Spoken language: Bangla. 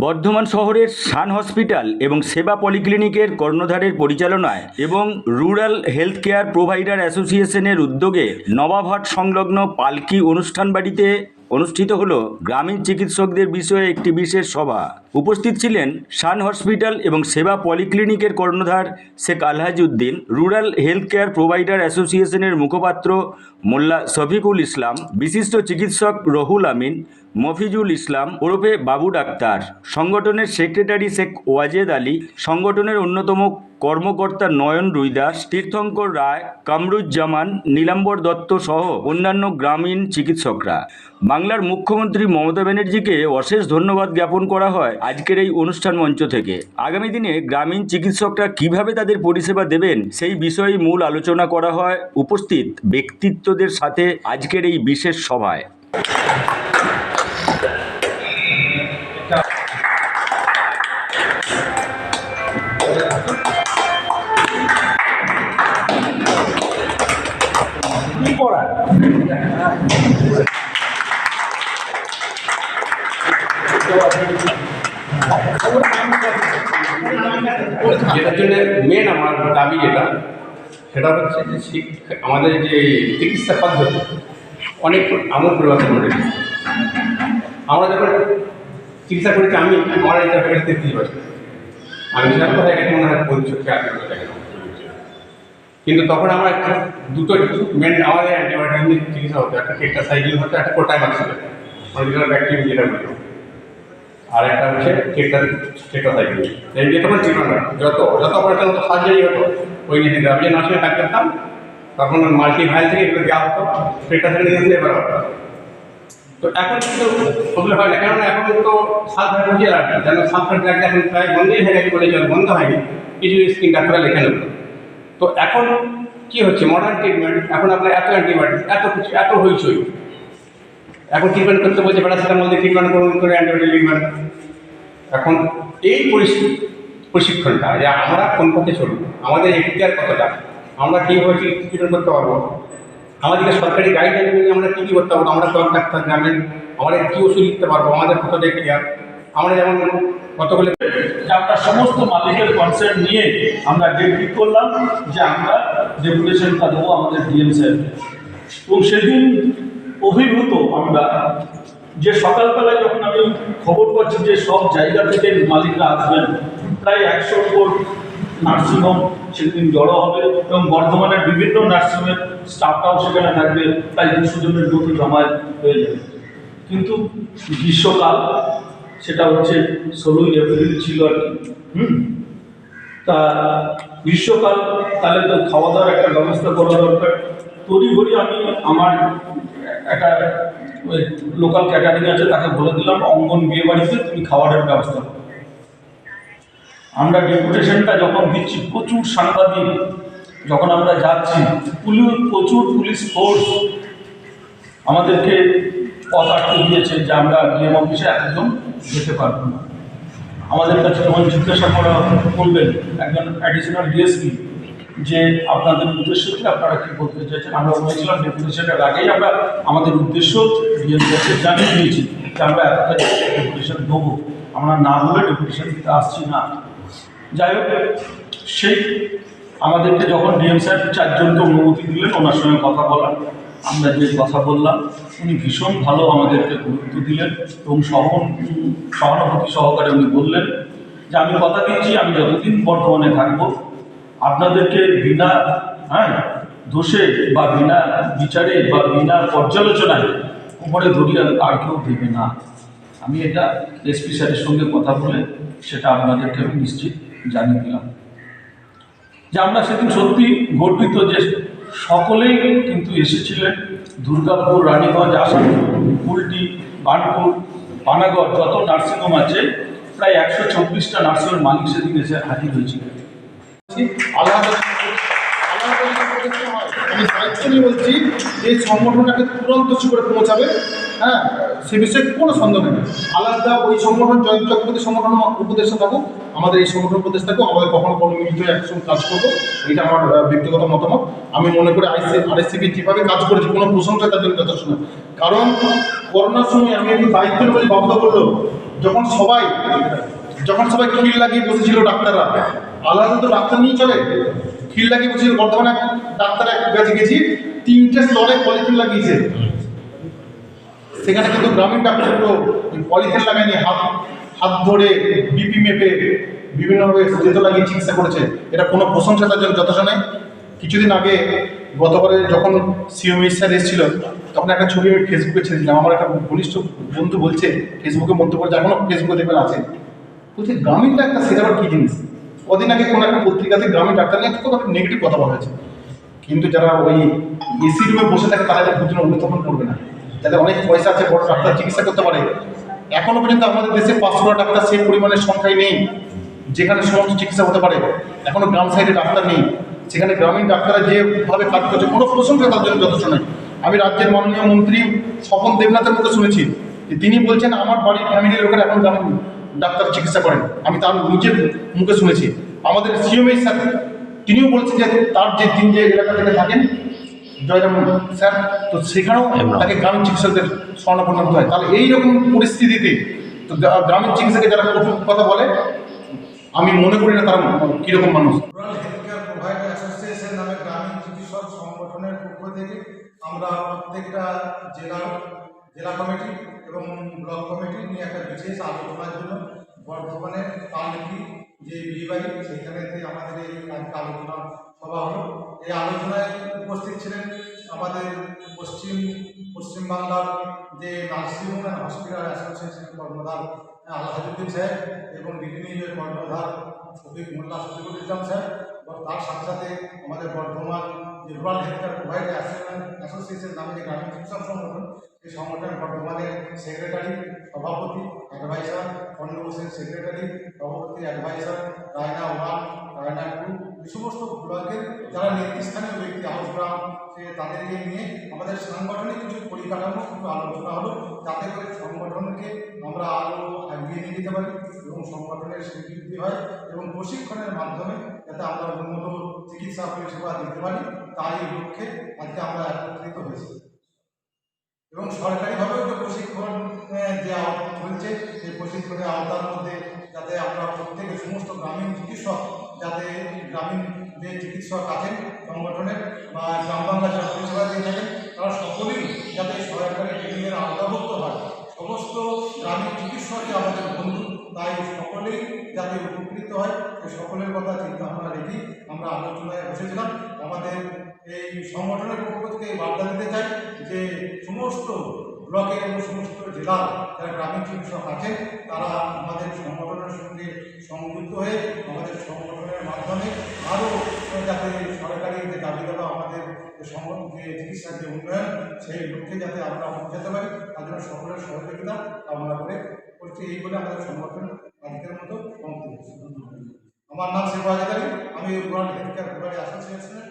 বর্ধমান শহরের শান হসপিটাল এবং সেবা পলিক্লিনিকের কর্ণধারের পরিচালনায় এবং রুরাল হেলথ কেয়ার প্রোভাইডার অ্যাসোসিয়েশনের উদ্যোগে নবাবহাট সংলগ্ন পালকি অনুষ্ঠান বাড়িতে অনুষ্ঠিত হলো গ্রামীণ চিকিৎসকদের বিষয়ে একটি বিশেষ সভা। উপস্থিত ছিলেন শান হসপিটাল এবং সেবা পলিক্লিনিকের কর্ণধার Sheikh Alhaj Uddin, rural health care provider অ্যাসোসিয়েশনের মুখপাত্র মোল্লা শফিকুল ইসলাম, বিশিষ্ট চিকিৎসক রহুল আমিন, মফিজুল ইসলাম ওরফে বাবু ডাক্তার, সংগঠনের সেক্রেটারি শেখ ওয়াজেদ আলী, সংগঠনের অন্যতম কর্মকর্তা নয়ন রুইদাস, তীর্থঙ্কর রায়, কামরুজ্জামান, নীলাম্বর দত্ত সহ অন্যান্য গ্রামীণ চিকিৎসকরা। বাংলার মুখ্যমন্ত্রী মমতা ব্যানার্জিকে অশেষ ধন্যবাদ জ্ঞাপন করা হয় আজকের এই অনুষ্ঠান মঞ্চ থেকে। আগামী দিনে গ্রামীণ চিকিৎসকরা কিভাবে তাদের পরিষেবা দেবেন সেই বিষয়ে মূল আলোচনা করা হয় উপস্থিত ব্যক্তিত্বদের সাথে আজকের এই বিশেষ সভায়। যেটার জন্য মেন আমার দাবি সেটা হচ্ছে যে আমাদের যে চিকিৎসা পদ্ধতি অনেক আমূল পরিবর্তন ঘটেছে। আমরা যখন চিকিৎসা করেছি, আমার এই জায়গাটা 33 বছর, আমি সেরকম কথা গেছে মনে হয় 25 কিন্তু তখন আমার দুটো মেন আমাদের অ্যান্টিবায়োটিক চিকিৎসা হতো, একটা টেট্রাসাইক্লিন হতো, একটা কোটাইমাক্স ছিল, অরিজিনাল ব্যাকটেরিয়া যেটা বলতো, আর একটা হচ্ছে টেট্রাসাইক্লিন। এই যে তখন ট্রিটমেন্ট যত অপারেশন হতো, সার্জারি হতো, ওই নিয়ে আমি যে নার্সিংয়ে কাজ করতাম তখন মাল্টিভাইল থেকে এগুলো দেওয়া হতো, টেট্রাসাইক্লিন দিয়ে করা হতো। তো এখন কিন্তু ওগুলো হয় না, কেননা এখন তো সালফার বুঝে রাখবে, যেন সালফার ড্রাগটা এখন প্রায় বন্ধই হয়ে গেছে বলে বন্ধ হয়নি, কিছু স্কিন ডাক্তাররা লেখে নেব। তো এখন কী হচ্ছে, মডার্ন ট্রিটমেন্ট, এখন আপনার এত অ্যান্টিবায়োটিক, এত কিছু, এত হইচই, এখন ট্রিটমেন্ট করতে বলছে প্যারাসিটামল দিয়ে ট্রিটমেন্ট করুন করে অ্যান্টিবায়োটিক লিখবেন। এখন এই প্রশিক্ষণটা যে আমরা কোন পথে চলব, আমাদের এখতিয়ার কতটা, আমরা কীভাবে ট্রিটমেন্ট করতে পারবো, আমাদেরকে সরকারি গাইডলাইন নিয়ে আমরা কী করতে পারবো, আমরা সব ডাক্তার গ্রামের আমাদের কী ওষুধ লিখতে পারবো, আমাদের কতটা এখতিয়ার, আমরা যেমন কতগুলো আমরা সমস্ত মালিকের কনসেন্ট নিয়ে আমরা ঠিক করলাম যে আমরা ডেপুটেশনটা দেবো আমাদের ডিএম স্যার। এবং সেদিন অভিভূত আমরা যে সকালবেলায় যখন আমি খবর পাচ্ছি যে সব জায়গা থেকে মালিকরা আসবেন, প্রায় 100-র উপর নার্সিংহোম সেদিন জড়ো হবে এবং বর্ধমানের বিভিন্ন নার্সিংহোমের স্টাফটাও সেখানে থাকবে, প্রায় 200 জনের মতো জমায়েত হয়ে যাবে। কিন্তু গ্রীষ্মকাল, সেটা হচ্ছে 16ই এপ্রিল ছিল আর কি। তা গ্রীষ্মকাল, তাহলে তো খাওয়া দাওয়ার একটা ব্যবস্থা করা দরকার। তড়িঘড়ি আমি আমার একটা লোকাল ক্যাটারিং আছে, তাকে বলে দিলাম অঙ্গন বিয়ে বাড়িতে তুমি খাবারের ব্যবস্থা করো। আমরা ডেপুটেশনটা যখন দিচ্ছি, প্রচুর সাংবাদিক, যখন আমরা যাচ্ছি, প্রচুর পুলিশ ফোর্স আমাদেরকে পথ আটকে দিয়েছে যে আমরা ডিএম অফিসে এতজন যেতে পারবো না। আমাদের কাছে যখন জিজ্ঞাসা করা করবেন একজন অ্যাডিশনাল ডিএসপি যে আপনাদের উদ্দেশ্য কি, আপনারা কী বলতে চাইছেন, আমরা বলেছিলাম ডেপুটেশনের আগেই আমরা আমাদের উদ্দেশ্য ডিএম কাছে জানিয়ে দিয়েছি যে আমরা এতটা ডেপুটেশন দেবো, আমরা না বলে ডেপুটেশন দিতে আসছি না। যাই হোক, সেই আমাদেরকে যখন ডিএম স্যার 4 জনকে অনুমতি দিলেন ওনার সঙ্গে কথা বলার, আমরা যে কথা বললাম উনি ভীষণ ভালো আমাদেরকে গুরুত্ব দিলেন এবং সহানুভূতি সহকারে উনি বললেন যে আমি কথা দিচ্ছি আমি যতদিন বর্তমানে থাকবো আপনাদেরকে বিনা দোষে বা বিনা বিচারে বা বিনা পর্যালোচনায় উপরে ধরিয়ে আর কেউ দেবে না। আমি এটা এসপি স্যারের সঙ্গে কথা বলে সেটা আপনাদেরকে আমি নিশ্চিত জানিয়ে দিলাম যে আমরা সেদিন সত্যি গর্বিত যে সকলেই কিন্তু এসেছিলেন। দুর্গাপুর, রানীগঞ্জ, আসানসোল, কুলটি, বার্নপুর, পানাগড় যত নার্সিংহোম আছে প্রায় 124টা নার্সিংহোমের মালিক সেদিন এসে হাজির হয়েছিলেন। আমি দায়িত্ব নিয়ে বলছি যে সংগঠনটাকে তুরন্ত করে পৌঁছাবে, সে বিষয়ে কোনো সন্দেহ নেই। আলাদা ওই সংগঠন জয়ন্ত চক্রবর্তী সংগঠন উপদেষ্টা থাকুক, আমাদের এই সংগঠন উপদেষ্টা থাকুক, আমাদের কখনো কোনো মিলিত হয়ে একসঙ্গে কাজ করবো, এটা আমার ব্যক্তিগত মতামত। আমি মনে করি আরএসসিবি যেভাবে কাজ করেছি কোনো প্রশংসা তার জন্য যথেষ্ট না। কারণ করোনার সময় আমি একটু দায়িত্ব বলে বাধ্যতা করলো যখন সবাই খিল লাগিয়ে বসেছিল ডাক্তাররা, আলাদা তো ডাক্তার নিয়ে চলে, খিল লাগিয়ে বসেছিল। বর্তমানে ডাক্তার এক কাছে গেছি, 3টে স্লটে পলিথিন লাগিয়েছে। সেখানে কিন্তু গ্রামীণ ডাক্তারগুলো পলিথিন লাগায়নি, হাত ধরে বিপি মেপে বিভিন্নভাবে যেতে লাগিয়ে চিকিৎসা করেছে। এটা কোনো প্রশংসা তার জন্য যথেষ্ট নেই। কিছুদিন আগে গতবারে যখন সিএমএইচ স্যার এসেছিল, তখন একটা ছবি আমি ফেসবুকে ছেড়েছিলাম। আমার একটা ঘনিষ্ঠ বন্ধু বলছে, ফেসবুকে মন্তব্য করে, এখনও ফেসবুকে দেখবেন আছে, বলছে গ্রামীণ ডাক্তার সেটা আবার কী জিনিস। কদিন আগে কোনো একটা পত্রিকাতে গ্রামীণ ডাক্তার নিয়ে খুব একটা নেগেটিভ কথা বলা হয়েছে। কিন্তু যারা ওই এসি রুমে বসে থাকে তারা এটা বুঝলে অনুধাবন করবে না। যাদের অনেক পয়সা আছে, বড় ডাক্তার চিকিৎসা করতে পারে। এখনো পর্যন্ত আমাদের দেশে 500 ডাক্তার সেই পরিমাণের সংখ্যায় নেই যেখানে সমস্ত চিকিৎসা হতে পারে। এখনো গ্রাম সাইডে ডাক্তার নেই, সেখানে গ্রামীণ ডাক্তাররা যেভাবে কাজ করছে কোনো প্রশংসা তার জন্য যথেষ্ট নয়। আমি রাজ্যের মাননীয় মন্ত্রী স্বপন দেবনাথের মুখে শুনেছি যে তিনি বলছেন আমার বাড়ির ফ্যামিলির লোকেরা এখন গ্রামীণ ডাক্তার চিকিৎসা করেন। আমি তার নিজের মুখে শুনেছি। আমাদের সিএমএইচ স্যার তিনিও বলছেন যে তার তিনি যে এলাকা থেকে থাকেন, জয়রাম স্যার, তো সেখানেও তাকে গ্রামীণ চিকিৎসকদের স্বর্ণাপন্ন হতে হয়। তাহলে এইরকম পরিস্থিতিতে তো গ্রামীণ চিকিৎসকে যারা কঠোর কথা বলে, আমি মনে করি না তারা কীরকম মানুষ। Rural health care provider association নামে গ্রামীণ চিকিৎসক সংগঠনের পক্ষ থেকে আমরা প্রত্যেকটা জেলা কমিটি এবং ব্লক কমিটি নিয়ে একটা বিশেষ আলোচনার জন্য বর্ধমানে পালকি যে বিয়েবাড়ি সেখানেতে আমাদের এই আলোচনা সভা হলো। এই আলোচনায় উপস্থিত ছিলেন আমাদের পশ্চিমবাংলার যে নার্সিং হোম অ্যান্ড হসপিটাল অ্যাসোসিয়েশনের কর্ণধার আলহাজুদ্দিন সাহেব এবং ডিডিনিউয়ের কর্ণধার মোল্লা শফিকুল ইসলাম স্যার, এবং তার সাথে সাথে আমাদের বর্ধমান যে rural health care provider association নামে যে গ্রামীণ চিকিৎসক সংগঠন, এই সংগঠনের বর্ধমানের সেক্রেটারি, সভাপতি, অ্যাডভাইজার, খণ্ডঘোষের সেক্রেটারি, সভাপতি, অ্যাডভাইজার, রায়না 1, রায়না 2, এই সমস্ত ব্লকের যারা নেতৃস্থানীয় ব্যক্তি হাউসগ্রাম, সে তাদেরকে নিয়ে আমাদের সাংগঠনিক কিছু পরিকাঠামো কিছু আলোচনা হলো, যাতে করে সংগঠনকে আমরা আরও এগিয়ে নিয়ে যেতে পারি এবং সংগঠনের স্বীকৃতি হয় এবং প্রশিক্ষণের মাধ্যমে যাতে আমরা উন্নত চিকিৎসা পরিষেবা দিতে পারি, তাই লক্ষ্যে আজকে আমরা একত্রিত হয়েছি। এবং সরকারিভাবেও যে প্রশিক্ষণ যে চলছে, সেই প্রশিক্ষণের আওতার মধ্যে যাতে আমরা প্রত্যেকে সমস্ত গ্রামীণ চিকিৎসক, যাতে গ্রামীণ যে চিকিৎসক আছেন সংগঠনের বা গ্রাম বাংলা যারা পরিষেবা দিয়ে থাকেন, তারা সকলেই যাতে সরকারি ট্রেনিংয়ের আওতাভুক্ত হয়। সমস্ত গ্রামীণ চিকিৎসকই আমাদের বন্ধু, তাই সকলেই যাতে উপকৃত হয়, সেই সকলের কথা চিন্তা ভাবনা রেখেই আমরা আলোচনায় বসেছিলাম। আমাদের এই সংগঠনের পক্ষ থেকে এই বার্তা দিতে চাই যে সমস্ত ব্লকের এবং সমস্ত জেলার যারা গ্রামীণ চিকিৎসক আছেন, তারা আমাদের সংগঠনের সঙ্গে সংযুক্ত হয়ে আমাদের সংগঠনের মাধ্যমে আরও যাতে সরকারি যে দাবি দেওয়া আমাদের যে চিকিৎসার যে উন্নয়ন, সেই লক্ষ্যে যাতে আমরা পৌঁছাতে পারি, তার জন্য সকলের সহযোগিতা কামনা করছি। এই বলে আমাদের সংগঠন আজকের মতো সমাপ্তি হচ্ছে। আমার নাম শেখ ওয়াজেদ আলী, আমি রুরাল হেলথ কেয়ার প্রোভাইডার অ্যাসোসিয়েশনের